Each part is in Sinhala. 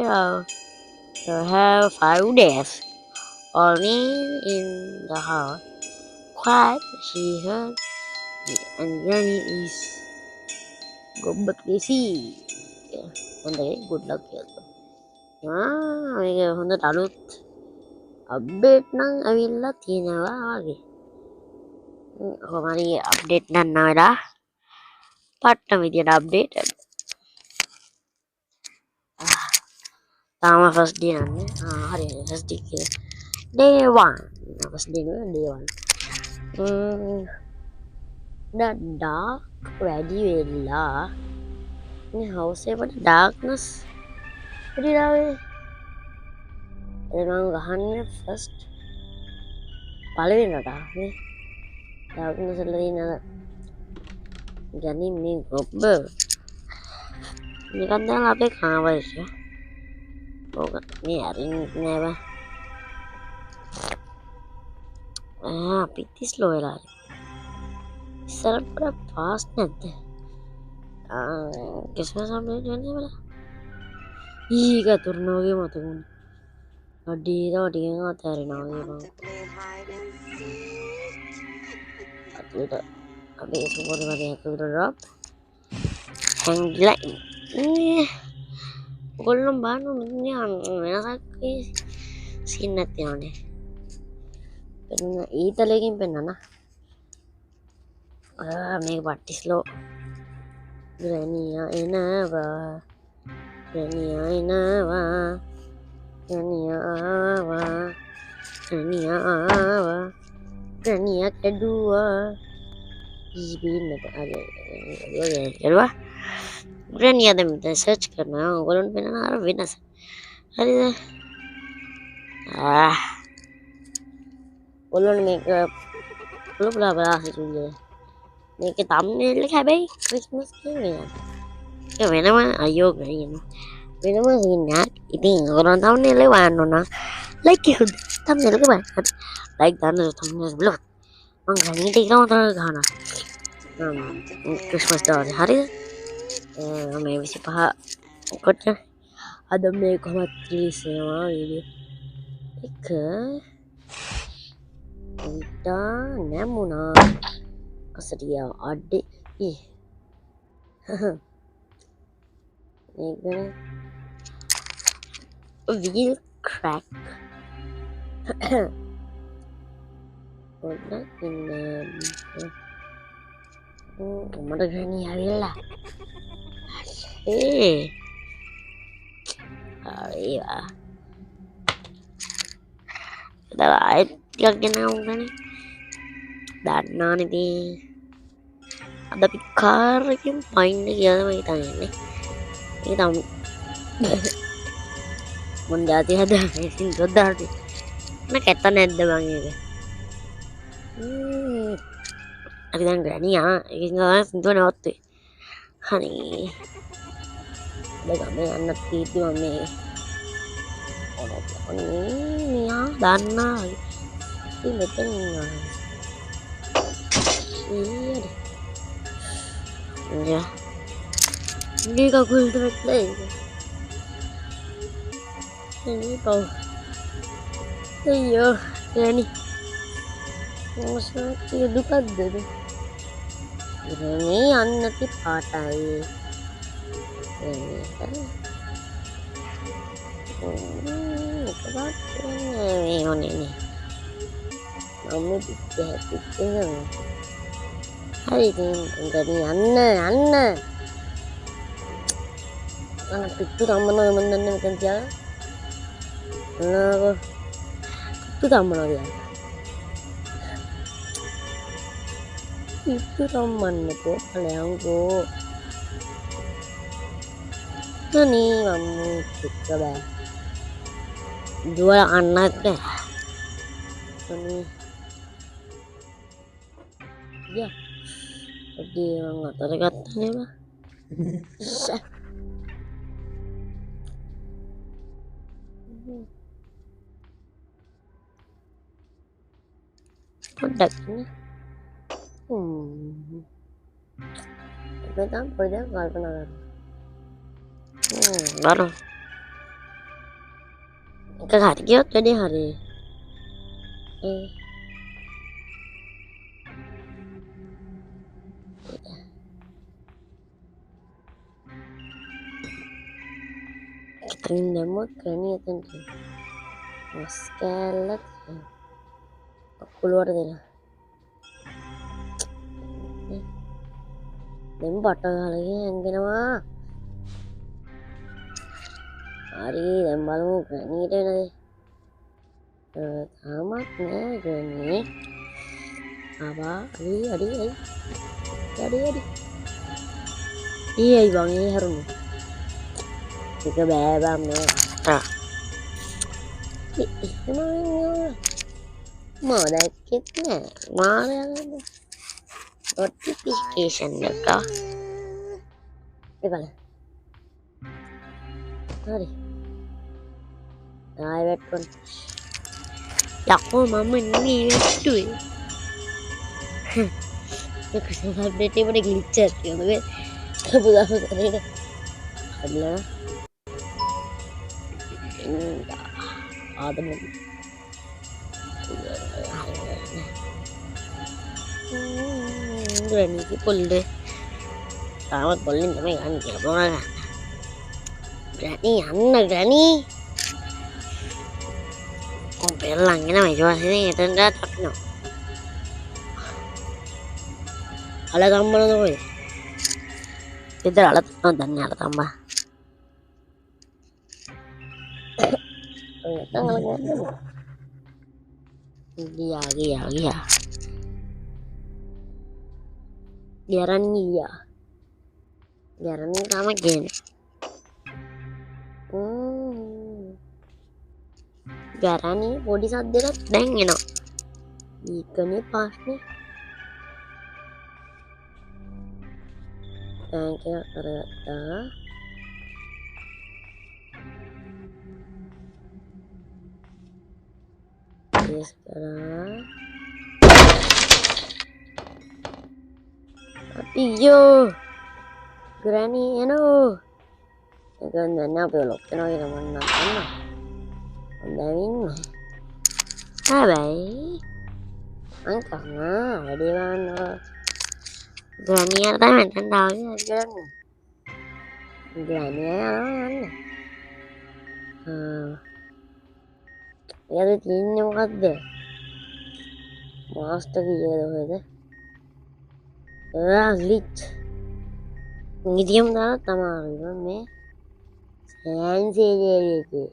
uh, to have 5 days only in the house. Quiet, she heard, and Granny is gobbet busy. Nanti good luck ya tuh. Ini Honda talut update nang awila tina lagi. Kemari update nan nada. Patna media update. Tama first day nanti. Hari ini first day ke day 1. First day day 1. The dark ready villa. Ini house pada darkness. Jadi dah. Emang gahannya first. Paling nada nih. Darkness lagi nada. Jadi ini gobe. Ini kan dia lapik apa sih? Bukan ini hari ini apa? Pitis loh ya. Serap pada pas nanti. Kisah sampai jadi apa? Ih, gak turun lagi mau turun. Tadi nggak tarik lagi bang. Tidak. Habis semua dengan yang drop. Yang gila ini. Belum bangun ini enak lagi. Sinet ya nih. Pengen itu lagi pengen make batis lo. Granny ya enak bah. Granny ya enak bah. Granny ya bah. Granny ya bah. Granny ya kedua. Ibin ada kedua. Granny ada minta search karena kalau pengen harus binas. Hari kalau make belum berapa sih juga. Make thumbnail like hai Christmas ke ya. Ya memang ayo gini. Memang ingat ini orang thumbnail lewan nona. Like itu thumbnail ke mana? Like dan thumbnail belum. Mangga ini kamu tahu kan? Christmas dah hari. May bisa paha. Ikutnya ada make matris ya ini. Ika. Kita nemuna. Kesedia adik. Ih. Ini wheel crack. Udah ini. Mana Granny Avila? Iya. Kita lihat lagi naung kan? Dana nih. Ada pikar lagi main lagi ya sama kita ini. Kita menjadi ada mesin sudah sih. Nah kita ada bang ini. Ada yang Granny ya, ini nggak sentuh nanti. Hani, kami anak itu kami. Oh ini ya dana. Ini betul nggak? Iya deh. Ya. Ini kagul terus lagi. Ini kau. Ayo, Granny. Masa hidup ada deh. Granny anak itu patai. Ini kan. Kebatnya ini. Kamu pikir. Hari ini Granny anak. Anak itu teman-teman kerja. Anak itu teman dia. Itu teman aku, kalianku. Nani kamu suka bah? Jual anak deh. Nani. Ya. Jadi nggak tahu katanya bah. Produknya. Tapi tak boleh kalau pernah. Baru. එක හරි ගියොත් වැඩේ හරි. එතනින් දැම්මොත් ග්‍රැනි එතනට මස් කෑල්ලක් අකුළුවට දෙනවා. දැන් බට ගාලගෙන ඇංගෙනවා. හරි දැන් බලමු ග්‍රැනිට වෙනද. තාමත් නෑ ග්‍රැනි. ආවා අඩි ඊයි බං ඒ හරුණු එක බෑ බම් මේ මම දැක්කෙත් නෑ මාරයන් notification එක බලන්න. හරි ආයෙ වැට්ටුවා. යකෝ මම ඉන්නේ වැට්ටුවේ. ඒක සබ්ජෙක්ට් එකේ ග්ලිච් එකක් තියෙනවා. බුදුහාම කරේද අදලා ආදම ග්‍රැනි පොල්ද තාමත් පොල්ලින් තමයි ගන්න කියලා බලන්න. ග්‍රැනි යන්න ග්‍රැනි පෙරලන් එනවා. ඊට පස්සේ එතනට තක්නවා. අල ගම්මනද ඔය ඉතින් අල දන්නේ අල තමයි. ඔය තංගල ගන්නවා. ගියා. Jarang sama gini. Garani body saddelat දැන් එනවා. ඊකනේ පාස්නේ. ටැංක් එක කරගත්තා. ටෙස්ට් කරා. අයියෝ ග්‍රැනි එනෝ. ඒක දැන් අපේ ලොක් වෙනවා කියලා මම නන්නා. හොඳයින්. හැබැයි මං කහනා වැඩි ගන්නවා. ග්‍රැනි යන තමයි මම තාම ගන්නේ. ග්‍රැනි යනවා. එයාද තියන්නේ මොකද්ද? මාස්ටර් කීයද ඔයද? ග්ලිච්. නිදියම් දාලා තමයි මේ සෑන්සේජේකේ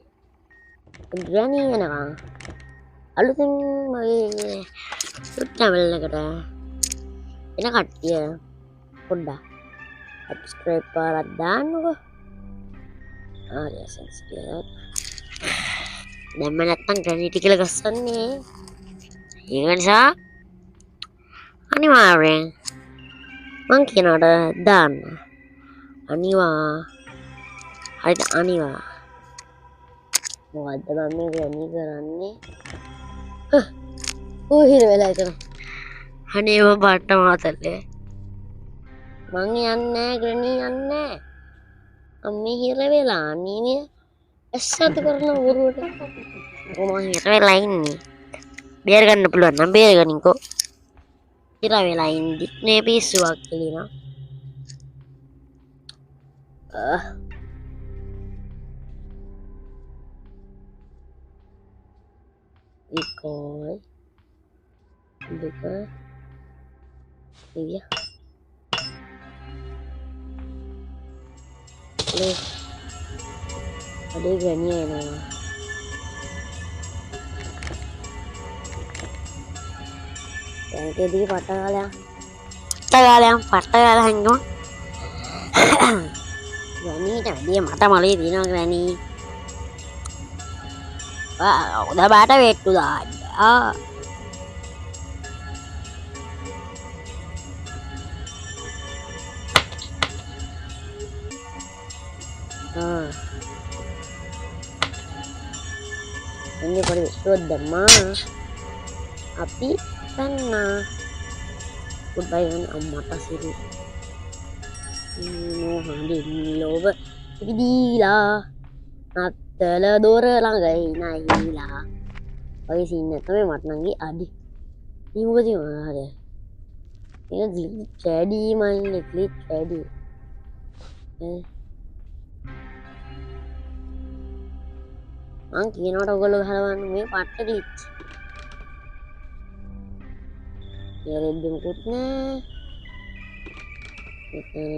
ග්‍රැනි යනවා. අලුතෙන් මගේ channel එකට එන කට්ටිය පොඩ්ඩක් subscribe කරලා දාන්නකෝ. ආයෙත් කියලා දැම්ම නැත්තම් ග්‍රැනි ටික කියලා ගස්සන්නේ. ඒක නිසා අනිවාර්යෙන් මං කියනවාට දාන්න. අනිවා හරිද අනිවා. මොකද්ද මම මේ ග්‍රැනි කරන්නේ? ඌ හිර වෙලා ඉතන. අනේ මම බට්ට මාතල්ලේ. මං යන්නේ ග්‍රැනි යන්නේ. අම්මේ හිර වෙලා අනේ ඇස්සත් කරන වරුවට. මම හිර වෙලා ඉන්නේ. බේර ගන්න පුළුවන් නම් බේර ගනින්කෝ. හිර වෙලා ඉන්නේ නේ පිස්සුවක් කියලා. Ikoy Duka Iya Lihat ada granny ya yang tadi patah kalian enggak granny dia mata malah dino granny. udah pada itu dah ada. Ini pada itu dema api tanah kudayan amata siri no handi loba gila Teledor ළඟ ඉනහිලා වගේ සීන් එක තමයි මට නම් ගියේ අඩි ඉවුවදී මොනවාද ඒක ග්ලිච් කැඩි මල්ලේ ග්ලිච් කැඩි මං කියනකොට ඔයගොල්ලෝ ගහලවන්න මේ පට්ට ග්ලිච් ඉරෙද්ද මොකුත් නෑ මෙතන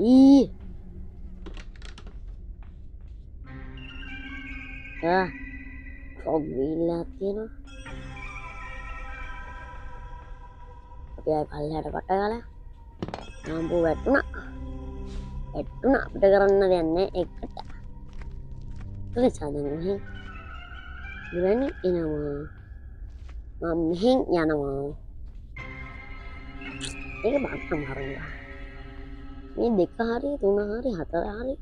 ඊ ෆොග් වීල් එකක් තියෙනවා අපි ආයෙ පල්ලෙහාට කොට ගාලා නාම්පුව වැටුණා අපිට කරන්න දෙයක් නෑ එකට ප්‍රසාදන් මෙහෙන් ඉවැනි එනවා මම මෙහෙන් යනවා ඒක බක්කම හරිනවා මේ දෙක හරි තුන හරි හතර හරි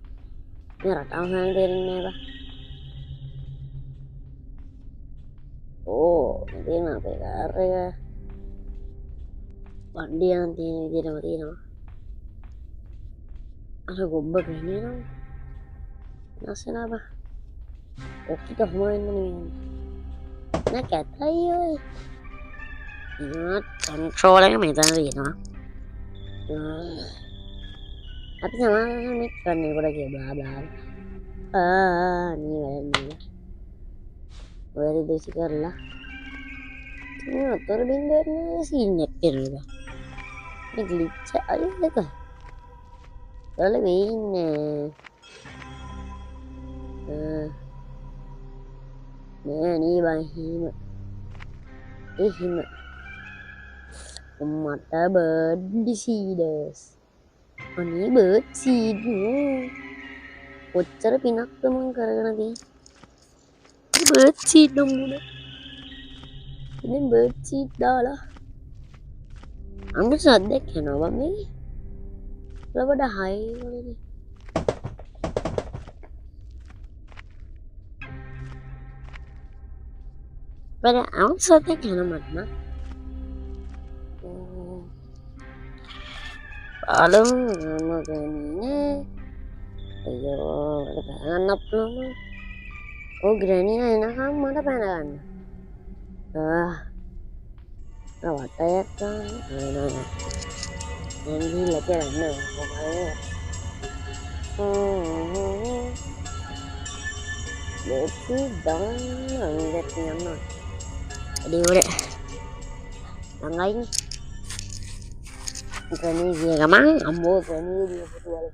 මේ රටාව හොයන්න දෙන්නේ නෑ ඕ ඉතින් අපේ කාර් එක වණ්ඩිය නම් තියෙන විදිහටම තියෙනවා අර ගොබ්බ පේනවා නැසලා බා ඔක්කිට හොයන්න නෙවෙයි නෑ කැතයි ඔය ඉතින් කන්ට්‍රෝල් එක මෙතන තියෙනවා අපි සමාන මේ කරන්නේ කොට කිය බලා බලා නේ වෙන්නේ ඔය දෙසි කරලා අතර බින්දරන සීන් එක කරනවා මේ ග්ලිච් අයියක වල වෙන්නේ නෑ බහිම එහෙම මට බර්ඩ් සීඩර්ස් අනේ බර්ඩ් සීඩ් කොච්චර පිනක්ද මං කරගෙන තියෙන්නේ බර්ඩ් සීඩ් නම්බුන ඉතින් බර්ඩ් සීඩ් දාලා අන්න සද්දයක් යනවා මේ ලබඩ හයි වලදී බර අවුත් සද්දයක් යනවා මට නම් බලමු මගනේ අයියෝ මට පැනගන්න පුළුවන් ඕ ග්‍රැනිය එනකම් මට පැනගන්න වටයක් ගන්න දැන් ගිහිල්ලා කරන්න let's down අංගට යනවා එදිවල ළඟයි ග්‍රැනි ගිය ගමන් අම්මෝ ග්‍රැනි ගිය පුතු වල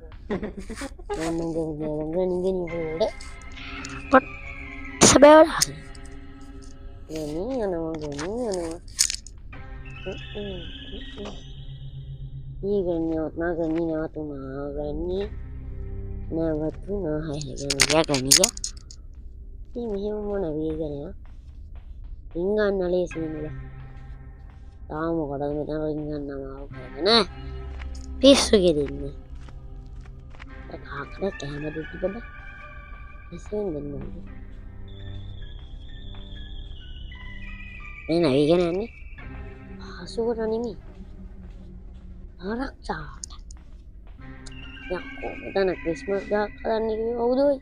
මම ග්‍රැනි ගිය පුතු පොත් සබේවල ග්‍රැනි යනවා ඊ ග්‍රැනි නවතුනා ග්‍රැනි නවතුනා හයි ග්‍රැනි ඉතින් මෙහෙම මොන වේගනය රින් ගන්න ලේසි නෙමෙයි තාම මොකටද මෙතන රින් ගන්නම ආව කරගෙන පිස්සු ගෙදින්නේ කාකර කැම දෙති බඩ එසෙන් දෙන්නේ මේ නවිගෙන යන්නේ පහසුවට නෙමෙයි ආරක්ෂාවට යකෝ මෙතන ක්‍රිස්මස් ගහක් හදන්න කිව්වේ කවුද ඔය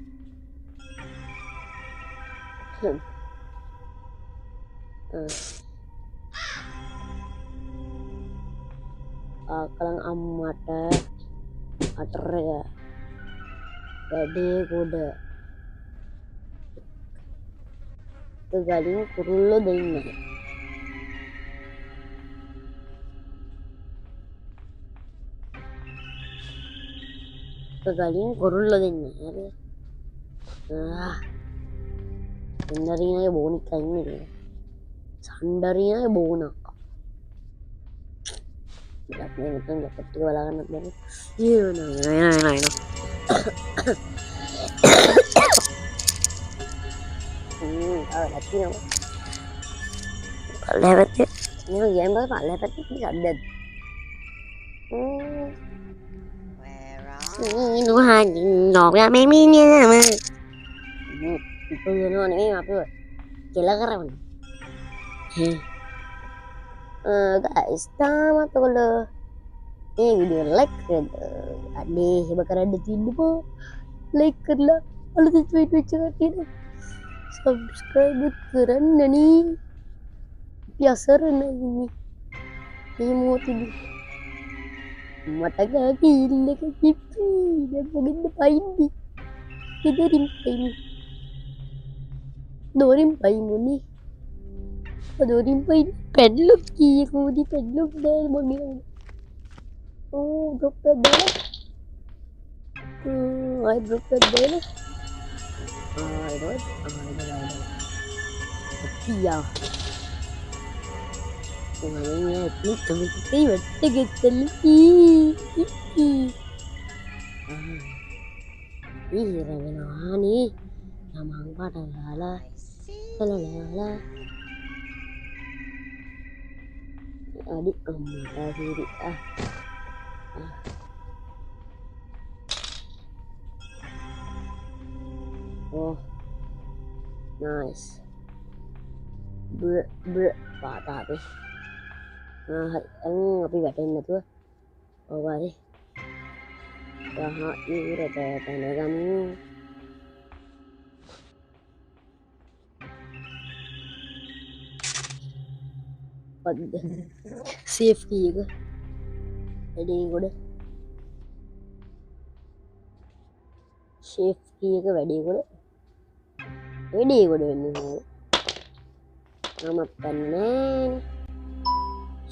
ආකලන් අම්මට අතරක වැඩේ ගොඩ ගලින් කුරුල්ලෝ දෙන්නේ ගලින් කුරුල්ලෝ දෙන්නේ හරි සුන්දරීනගේ බෝනික්ක ඉන්නේ සන්ඩරීනගේ බෝනක් එකක් මේ මෙතන ජැකට් එක බලාගන්නත් බැහැ එන ලැතිනවා පල්ලෙහා පැත්තේ මේ ගේම් එක පල්ලෙහා පැත්තේ සද්දද නෝගා මේ මිනිහම ඉතින් නෙමෙයි අපිව කෙල කරවන්නේ guys තාමත් ඔයගොල්ලෝ මේ වීඩියෝ ලයික් කරලා අනේ එහෙම කරන්න තින්නකෝ ලයික් කරලා අලුත් වීඩියෝ එකක් තියෙනවා. සබ්ස්ක්‍රයිබ් කරන්න නේ. අපි අසරණයි මේ මොහොතේදී. මට ගාකිල්ල එක කිප්පි. දැන් මොකෙන්ද පයින්නේ? ගෙදරින් පයින්නේ. දොරින් පයින්නේ. දොරින් පයින්නේ. පැඩ්ලොක් කීයක උදි පැඩ්ලොක් දාලා මගේ. ඕ ඩ්‍රොප් එක දාලා. I drop it there. I don't. Yeah. Orangnya itu teman-teman betul gitu lagi. Ih, ramai nih. Nama apa dah lah. Adik kamu tadi Oh, nice. Patah deh. Nah, tapi batin itu. Oh, baik. Dah, ini udah tanda kamu. Safe key. Jadi udah. Safe key ke වැඩි කොට වැඩි කොට වෙන්නේ නමත්තන්නේ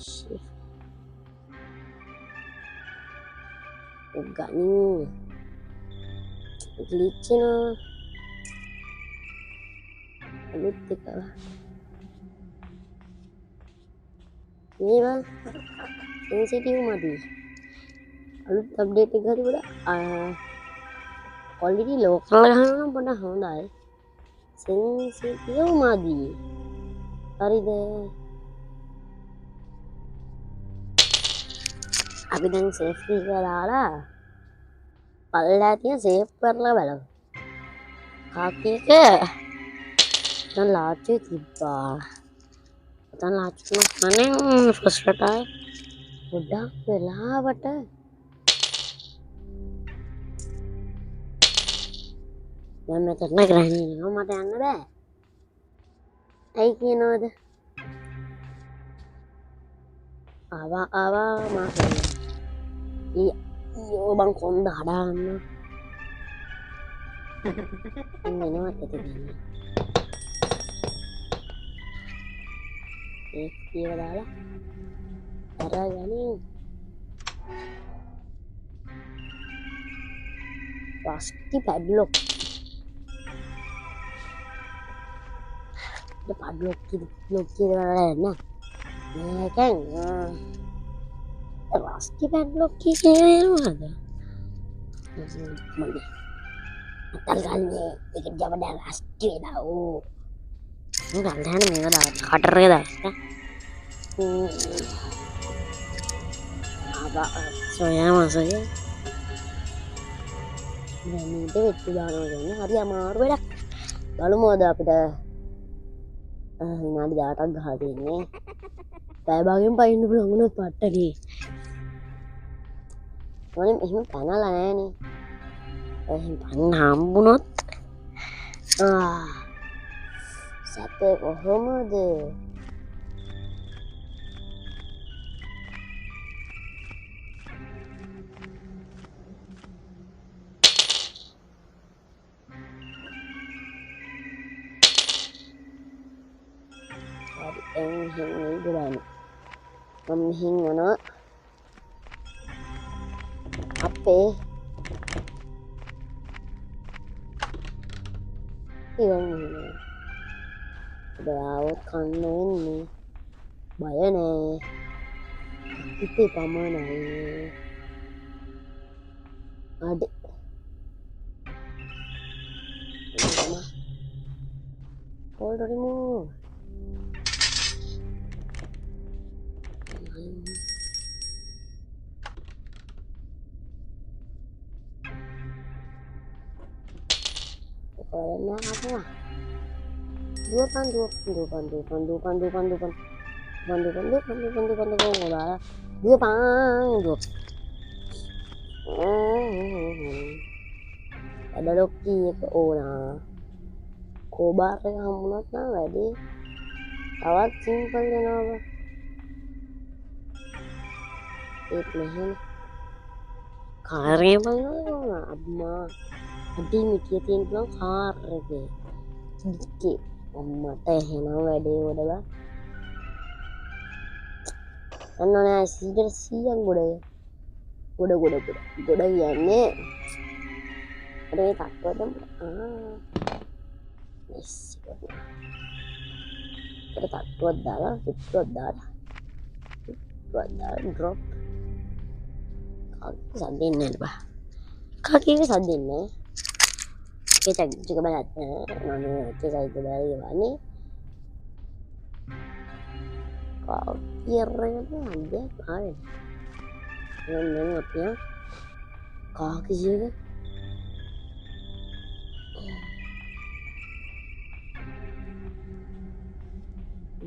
shift ගනි glitch න අලුත් එක මේවා sensitive මදි අලුත් අප්ඩේට් එක හරි වඩා already local ගහනවා පොඩ හොඳයි sensitive මදි හරිද අපි දැන් safety එක දාලා පල්ලා තියෙන save කරලා බලමු කාකි එක දැන් ලාච්චු තිබ්බා දැන් ලාච්චු මනේ ෆස්ට් රටයි ගොඩක් වෙලාවට දැන් මෙතන ග්‍රහණියනවා මට යන්න බෑ ඇයි කියනවද ආවා මාස ඊයෝ බං කොන්ද හදාන්න එන්නවත් ඇතිදන්නේ ඒ කියව දාලා අරගනින් පස්ටි පැඩ්ලොක් padlock nah ya kan pasti padlock kayaknya ada mana matanggalnya ikut jawab dah pasti tahu enggak ada nih ada cutter ya apa soalnya maksudnya dan itu banget hari amaru bedak lalu mau ada apa විනාඩි 18ක් ගහලා තියෙන්නේ. පැය භාගෙන් පයින්න පුළුවන් වුණොත් පට්ටනේ. මොනේ එහෙම පැනලා නෑනේ. එහෙම පන්න හම්බුනොත් සැපේ කොහොමද? Em hiện nghĩ của bạn mình hiện của nó HP 이건 đào con này bởi này cái tầm này ada hold remove pokoknya apa dua pandu dua pandu ada Loki nah kobar එක හම්බුනොත් නම් වැඩි තවත් සිම්පල් වෙනවා ඒත් මෙහෙම කාර් එක බලනවා අම්මා අඩි මිටිය තියෙන පුළුවන් කාර් එකේ ඉක්කේ අම්මට එහෙනම් වැඩේ වඩලා අන්න නෑ 100ක් ගොඩ කියන්නේ අරේ තක්වදම තක්වත් දාලා පිටුවක් දාලා ඩ්‍රොප් සද්දෙන්නේ නැහැ බා කකීක සද්දෙන්නේ ඒක චෙක් බලන්න මම ඒක සයිඩ් දාලා යවන්නේ කීරරේද අන්දේ ආවේ මම අපිය කාකිසියද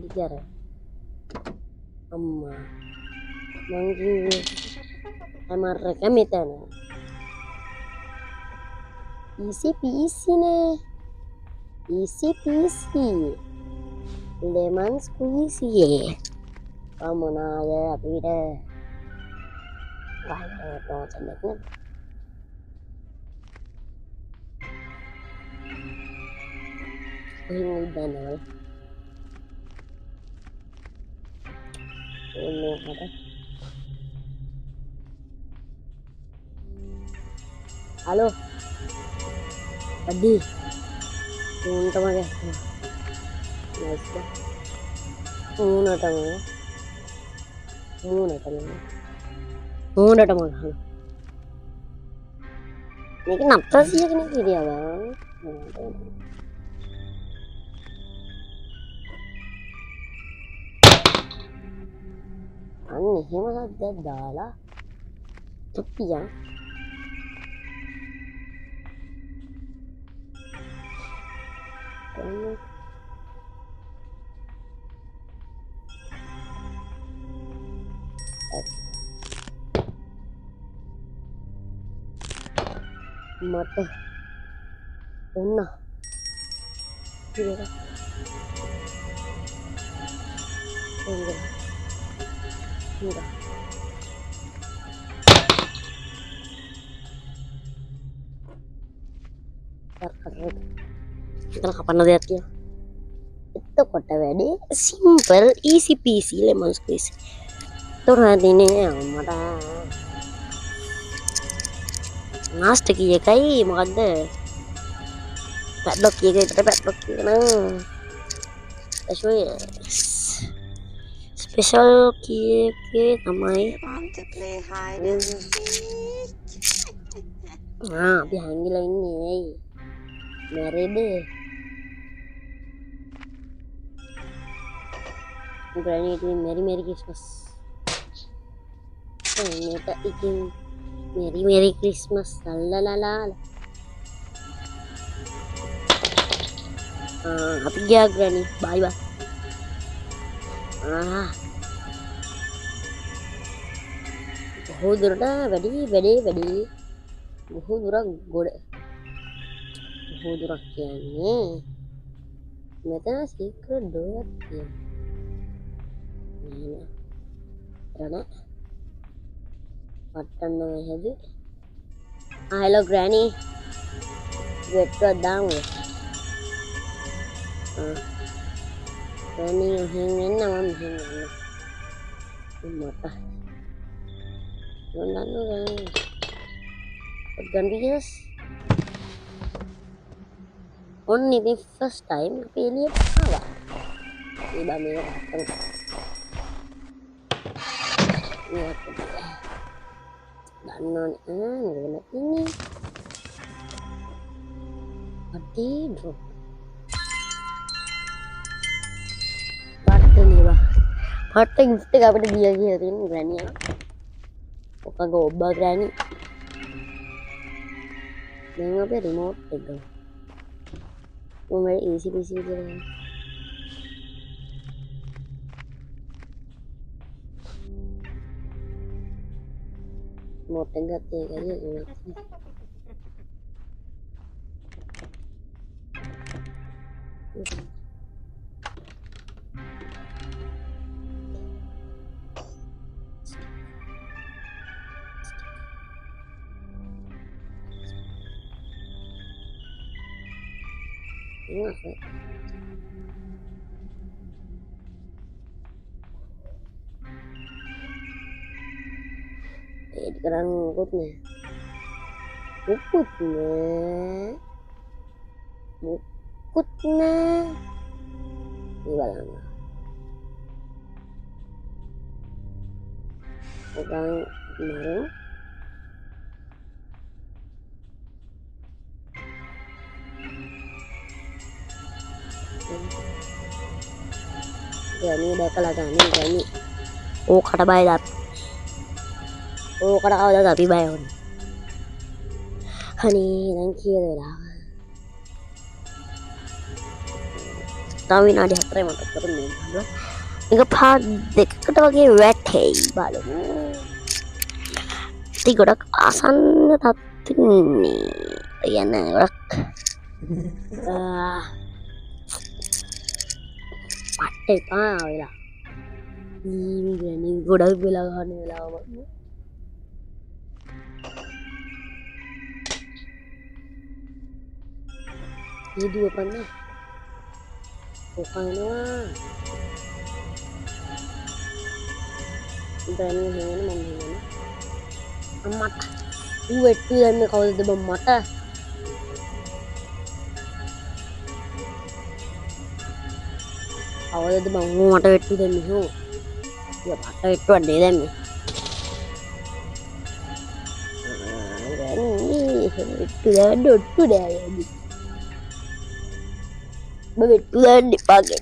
ඉතින් අම්මා මං කිව්වේ අමරක මෙතන easy peasy නේ easy peasy lemon squeezy මොනාද අපිට ගහන්න තෝතන්නේ කොහෙන්ද දන්නවද halo Adi unta mage nice unata mage මේක නත්තසිය කෙනෙක් හිටියා අන්න එහෙම සද්දයක් දාලා තුප්පියා මට ඔන්න ඉතින් kapan lihat ya itu kota wedi simple easy peasy lemon squeeze tuh nanti ini yang mana nast kiye kai මොකද්ද padlock kiye kita padlock kiye special kiye තමයි අපි හංගිලා ඉන්නේ ඇයි මැරෙද Granny doing Merry Christmas. Neta eating Merry Christmas. La la la. Happy ya Granny. Bye bye. बहुत दूर ना बड़ी बहुत दूर गोड़े बहुत दूर क्या है मैं तो ना सीक्रेट डोर किया Rana Mutton heavy. Hello Granny. Wait for down. Granny hanging now I'm hanging. Mata. No. But gonna be yes. Only the first time pilih apa? Iba merah. Lihat danon ini mati drop patte nih bah patte gift එක අපිට දීලා කියලා තියෙන ග්‍රැනි එක ඔකගේ ඔබ්බා ග්‍රැනි දැන් අපේ රිමෝට් එක මොමේ easy peasy කියලා Một đánh gật thì cái gì cũng Sekarang ngikutnya ngikutnya gimana sekarang kemarin Gani udah kalah Gani oh kata bayar oh kata kau udah tapi bayar honey thank you lah tapi nanti hatre mata turun nih enggak padek ketagi wete balu tiga asan tapi nih ya nah pakai tahu lah ini gue udah bilang ini dua panah bukan lah berani ini amat gue tuh yang kalau udah mata awalnya tuh bangun mata itu dan itu ya mata itu ada dan itu ada tuh dah betul dipakai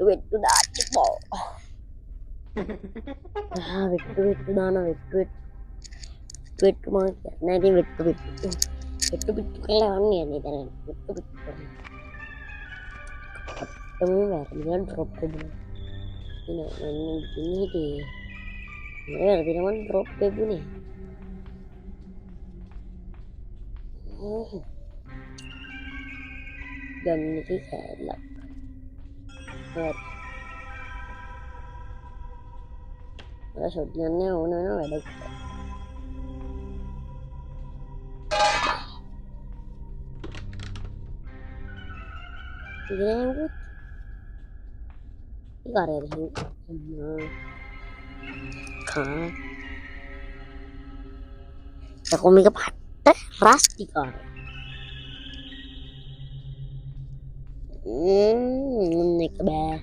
itu dah cipol itu dana itu mah nanti itu kelawan ya nih dan itu temen dengan drop ini ini deh mereka tidak drop nih dan ini kayak shotgunnya mana ada ini karya sih kan aku mikir patah rastikar ini kebeh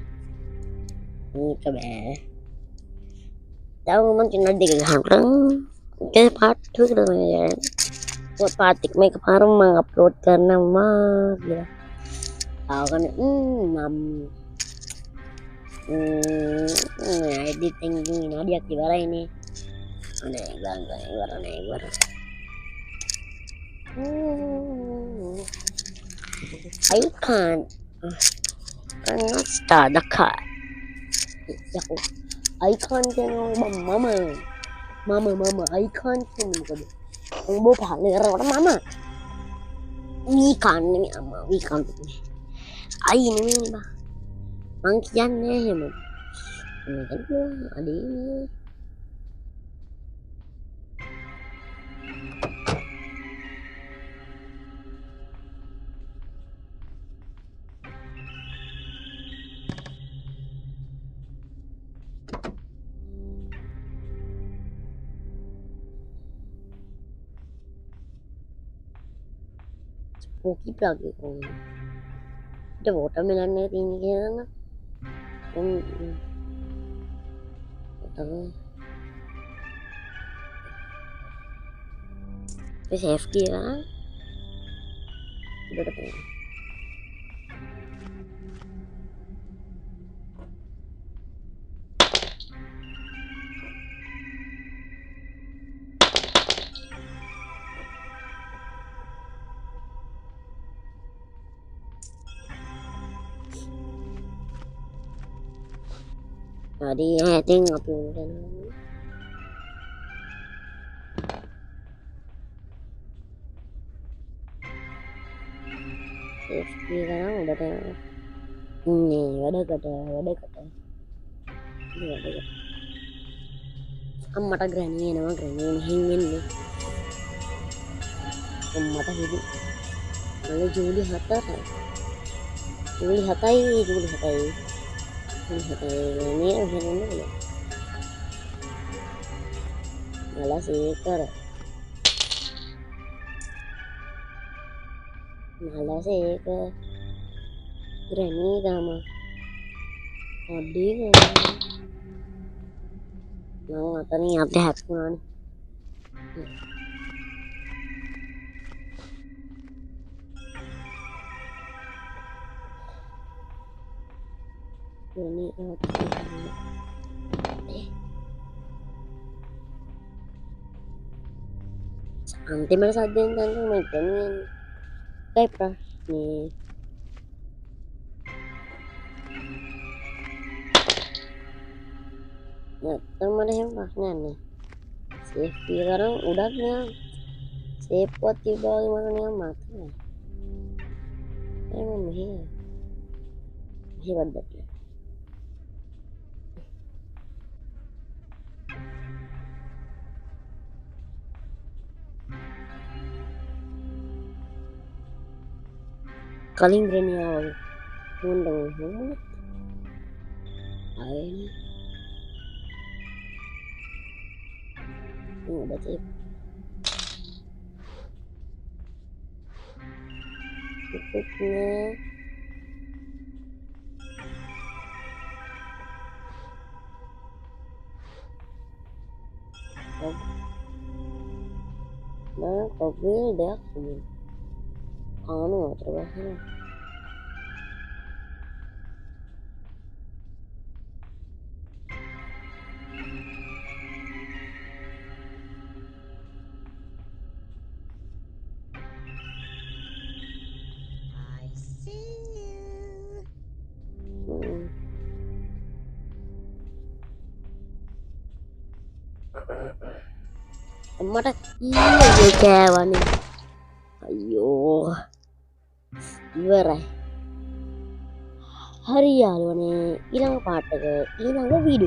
tahu man cina diga hangrang ke patu ya buat patik make parum mengupload karena mah ya tahu kan editing ini dia gimana ini aneh banget I cannot start the car I can't mama I can't ang bố phản này rồi đó mama we can't ai ini ba mang kian nih man kan ada ini keep lagi kong ada watermelon nih tinggi kan terus safety kan udah ketemu tadi tengok tuh safety kan udah tengok ඉන්නේ වැඩකට අම්මට ග්‍රැනී එනවා ග්‍රැනී මෙහෙන් එන්නේ අම්මට හිදි මල ජූලි 4යි ජූලි 7යි ජූලි 7යි ජූලි 7යි ග්‍රැනී මෙහෙන් එන්නේ මල සේකර ග්‍රැනී ගාම අඩේ මම අතනින් අත හැප්පුණානේ ග්‍රැනී අන්තිමට සද්දෙන් ගන්න මම ග්‍රැනී එකයි ප්‍රශ්නේ නැත්තම් මට එහෙම ප්‍රශ්නයක් නෑ සේෆ් කරන් උඩක් නෑ සේප්වත් තිබ්බා වගේ මට නිකන් මතකයි එහෙනම් මෙහෙ වද්දක් කලින් ග්‍රැනී ආවා වගේ ආයේ berarti tutupnya nah kabel dah anu terbahar මට ඊයේ කෑවනේ අයියෝ ඉවරයි හරි යාළුවනේ ඊළඟ පාර්ට් එක ඊළඟ වීඩියෝ